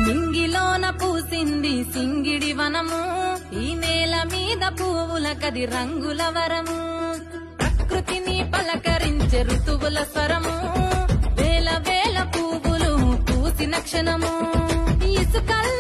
నింగిలోన పూసింది సింగిడి వనము, ఈ నేల మీద పువ్వులకది రంగుల వరము. ప్రకృతిని పలకరించే ఋతువుల స్వరము, వేల వేల పువ్వులు పూసిన క్షణము. ఇసుకల్